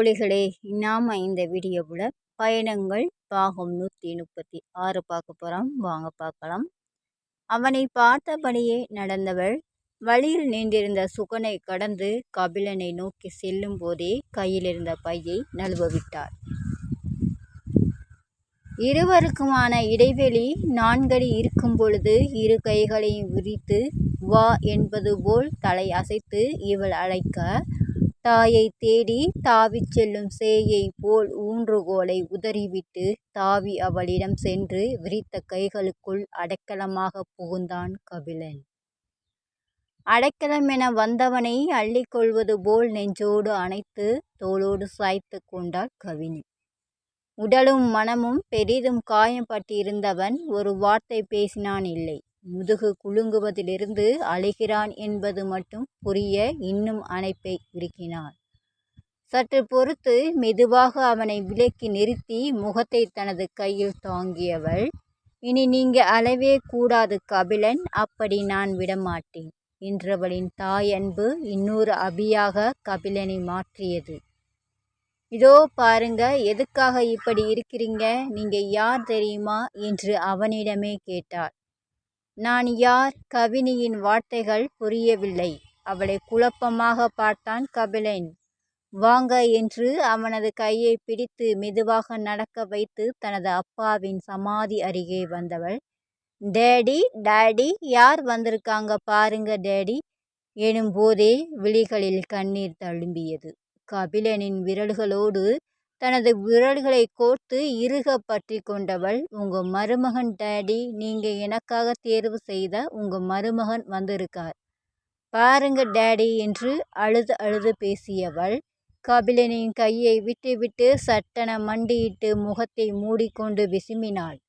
தோழிகளே, நாம் இந்த வீடியோவில் பயணங்கள் பாகம் 136 பார்க்க போகிறோம். வாங்க பார்க்கலாம். அவனை பார்த்தபடியே நடந்தவள் வழியில் நின்றிருந்த சுகனை கடந்து கபிலனை நோக்கி செல்லும் போதே கையிலிருந்த பையை நழுவவிட்டார். இருவருக்குமான இடைவெளி 4 அடி இருக்கும் பொழுது இரு கைகளையும் விரித்து வா என்பது போல் தலை அசைத்து இவள் அழைக்க, தாயை தேடி தாவிச் செல்லும் சேயை போல் ஊன்றுகோலை உதறிவிட்டு தாவி அவளிடம் சென்று விரித்த கைகளுக்குள் அடைக்கலமாக புகுந்தான் கபிலன். அடைக்கலம் என வந்தவனை அள்ளிக்கொள்வது போல் நெஞ்சோடு அணைத்து தோளோடு சாய்த்து கொண்டாள் கவினி. உடலும் மனமும் பெரிதும் காயப்பட்டிருந்தவன் ஒரு வார்த்தை பேசினான் இல்லை. முதுகு குலுங்குவதிலிருந்து அழுகிறான் என்பது மட்டும் புரிய இன்னும் அணைப்பை இறுக்கினாள். சற்று பொறுத்து மெதுவாக அவனை விலக்கி நிறுத்தி முகத்தை தனது கையில் தாங்கியவள், இனி நீங்க அழவே கூடாது கபிலன், அப்படி நான் விடமாட்டேன் என்றவளின் தாய் அன்பு இன்னொரு அபியாக கபிலனை மாற்றியது. இதோ பாருங்க, எதுக்காக இப்படி இருக்கிறீங்க, நீங்க யார் தெரியுமா என்று அவனிடமே கேட்டாள். நான் யார்? கவினியின் வார்த்தைகள் புரியவில்லை. அவளை குழப்பமாக பார்த்தான் கபிலன். வாங்க என்று அவனது கையை பிடித்து மெதுவாக நடக்க வைத்து தனது அப்பாவின் சமாதி அருகே வந்தவள், டேடி டாடி, யார் வந்திருக்காங்க பாருங்க டேடி எனும் போதே விழிகளில் கண்ணீர் தழும்பியது. கபிலனின் விரல்களோடு தனது விரல்களை கோர்த்து இறுக பற்றி கொண்டவள், உங்க மருமகன் டேடி, நீங்க எனக்காக தேர்வு செய்த உங்க மருமகன் வந்திருக்கார் பாருங்க டேடி என்று அழுது அழுது பேசியவள் கபிலனின் கையை விட்டுவிட்டு சட்டென மண்டியிட்டு முகத்தை மூடிக்கொண்டு விசும்பினாள்.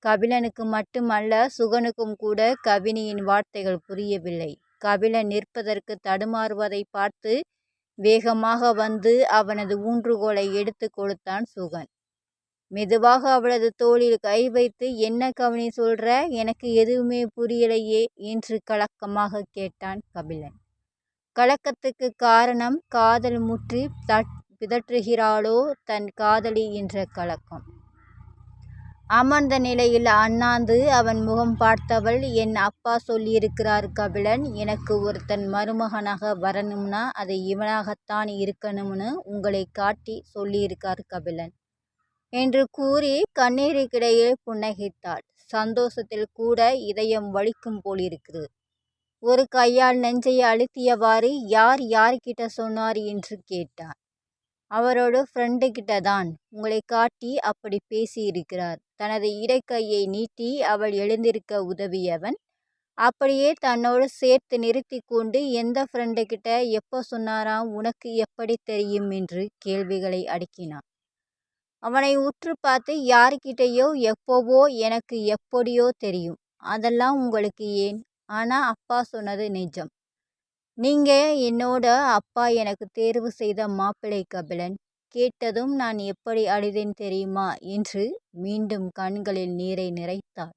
கபிலனுக்கு மட்டுமல்ல, சுகனுக்கும் கூட கவினியின் வார்த்தைகள் புரியவில்லை. கபிலன் நிற்பதற்கு தடுமாறுவதை பார்த்து வேகமாக வந்து அவனது ஊன்றுகோலை எடுத்து கொடுத்தான் சுகன். மெதுவாக அவளது தோளில் கை வைத்து, என்ன கவினி சொல்ற, எனக்கு எதுவுமே புரியலையே என்று கலக்கமாக கேட்டான் கபிலன். கலக்கத்துக்கு காரணம் காதல் முற்றி பிதற்றுகிறாளோ தன் காதலி என்ற கலக்கம். அமர்ந்த நிலையில் அண்ணாந்து அவன் முகம் பார்த்தவள், என் அப்பா சொல்லியிருக்கிறார் கபிலன், எனக்கு ஒருத்தன் மருமகனாக வரணும்னா அது இவனாகத்தான் இருக்கணும்னு உங்களை காட்டி சொல்லியிருக்கார் கபிலன் என்று கூறி கண்ணீருக்கிடையே புன்னகைத்தாள். சந்தோஷத்தில் கூட இதயம் வலிக்கும் போலிருக்கிறது. ஒரு கையால் நெஞ்சை அழுத்தியவாறு, யார் யார்கிட்ட சொன்னார் என்று கேட்டான். அவரோட ஃப்ரெண்டு கிட்ட தான், உங்களை காட்டி அப்படி பேசியிருக்கிறார். தனது இடைக்கையை நீட்டி அவள் எழுந்திருக்க உதவியவன் அப்படியே தன்னோடு சேர்த்து நிறுத்தி கொண்டு, எந்த ஃப்ரெண்டு கிட்ட எப்போ சொன்னாராம், உனக்கு எப்படி தெரியும் என்று கேள்விகளை அடுக்கினான். அவனை உற்று பார்த்து, யார்கிட்டையோ எப்போவோ எனக்கு எப்படியோ தெரியும், அதெல்லாம் உங்களுக்கு ஏன், ஆனா அப்பா சொன்னது நிஜம். நீங்க என்னோட அப்பா எனக்கு தேர்வு செய்த மாப்பிள்ளை கபிலன். கேட்டதும் நான் எப்படி அழுதேன் தெரியுமா என்று மீண்டும் கண்களில் நீரை நிறைத்தாள்.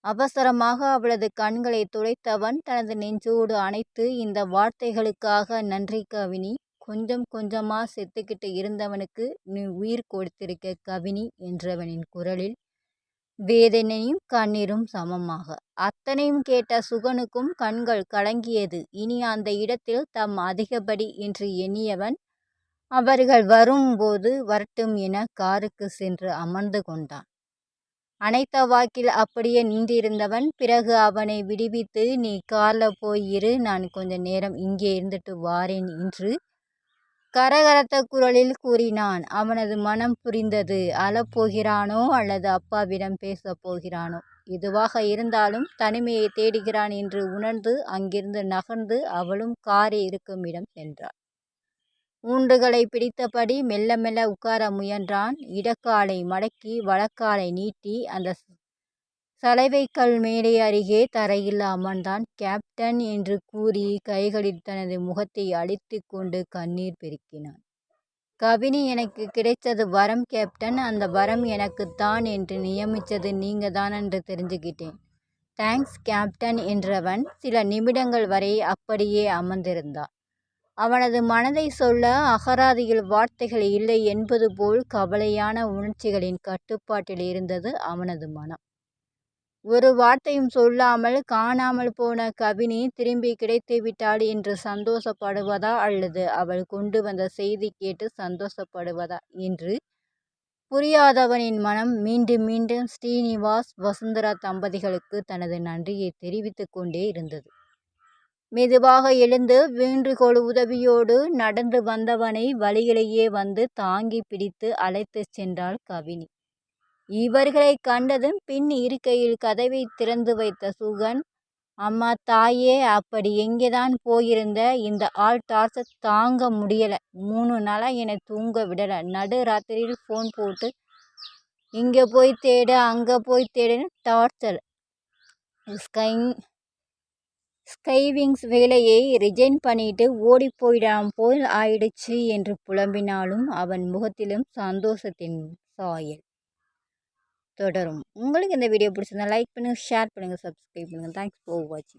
அவசரமாக அவளது கண்களை துடைத்தவன் தனது நெஞ்சோடு அணைத்து, இந்த வார்த்தைகளுக்காக நன்றி கவினி, கொஞ்சம் கொஞ்சமா செத்துக்கிட்டு இருந்தவனுக்கு நீ உயிர் கொடுத்திருக்க கவினி என்றவனின் குரலில் வேதனையும் கண்ணீரும் சமமாக. அத்தனையும் கேட்ட சுகனுக்கும் கண்கள் கலங்கியது. இனி அந்த இடத்தில் தம் அதிகப்படி என்று எண்ணியவன், அவர்கள் வரும்போது வரட்டும் என காருக்கு சென்று அமர்ந்து கொண்டான். அனைத்த வாக்கில் அப்படியே நின்றிருந்தவன் பிறகு அவனை விடுவித்து, நீ கார்ல போய் இரு, நான் கொஞ்ச நேரம் இங்கே இருந்துட்டு வாரேன் என்று கரகரத்த குரலில் கூறினான். அவனது மனம் புரிந்தது. அழப்போகிறானோ அல்லது அப்பாவிடம் பேசப் போகிறானோ, எதுவாக இருந்தாலும் தனிமையை தேடுகிறான் என்று உணர்ந்து அங்கிருந்து நகர்ந்து அவளும் காரை இருக்கும் இடம் சென்றாள். ஊன்றுகளை பிடித்தபடி மெல்ல மெல்ல உட்கார முயன்றான். இடக்காலை மடக்கி வலக்காலை நீட்டி அந்த சலவைக்கல் மேடை அருகே தரையில் அமர்ந்தான். கேப்டன் என்று கூறி கைகளில் தனது முகத்தை அழித்து கொண்டு கண்ணீர் பெருக்கினான். கவினி எனக்கு கிடைச்சது வரம் கேப்டன், அந்த வரம் எனக்குத்தான் என்று நியமித்தது நீங்க தான் என்று தெரிஞ்சுக்கிட்டேன். தேங்க்ஸ் கேப்டன் என்றவன் சில நிமிடங்கள் வரை அப்படியே அமர்ந்திருந்தான். அவனது மனதை சொல்ல அகராதியில் வார்த்தைகள் இல்லை என்பது போல் கவலையான உணர்ச்சிகளின் கட்டுப்பாட்டில் இருந்தது அவனது மனம். ஒரு வார்த்தையும் சொல்லாமல் காணாமல் போன கவினி திரும்பி கிடைத்துவிட்டாள் என்று சந்தோஷப்படுவதா அல்லது அவள் கொண்டு வந்த செய்தி கேட்டு சந்தோஷப்படுவதா என்று புரியாதவனின் மனம் மீண்டும் மீண்டும் ஸ்ரீனிவாஸ் வசுந்தரா தம்பதிகளுக்கு தனது நன்றியை தெரிவித்துக் கொண்டே இருந்தது. மெதுவாக எழுந்து வேண்டுகோள் உதவியோடு நடந்து வந்தவனை வழியிலேயே வந்து தாங்கி பிடித்து அழைத்துச் சென்றாள் கவினி. இவர்களை கண்டதும் பின் இருக்கையில் கதவை திறந்து வைத்த சுகன், அம்மா தாயே, அப்படி எங்கேதான் போயிருந்த? இந்த ஆள் டார்ச்சர் தாங்க முடியல. 3 நாளா என்னை தூங்க விடல. நடு ராத்திரியில் ஃபோன் போட்டு இங்கே போய் தேடு அங்கே போய் தேடுன்னு டார்ச்சர். ஸ்கைவிங்ஸ் வேலையை ரிசைன் பண்ணிட்டு ஓடி போயிடலாம் போல் ஆயிடுச்சு என்று புலம்பினாலும் அவன் முகத்திலும் சந்தோஷத்தின் சாயல் தொடரும். உங்களுக்கு இந்த வீடியோ பிடிச்சிருந்தா லைக் பண்ணுங்கள், ஷேர் பண்ணுங்கள், சப்ஸ்கிரைப் பண்ணுங்கள். தேங்க்ஸ் ஃபார் வாட்சிங்.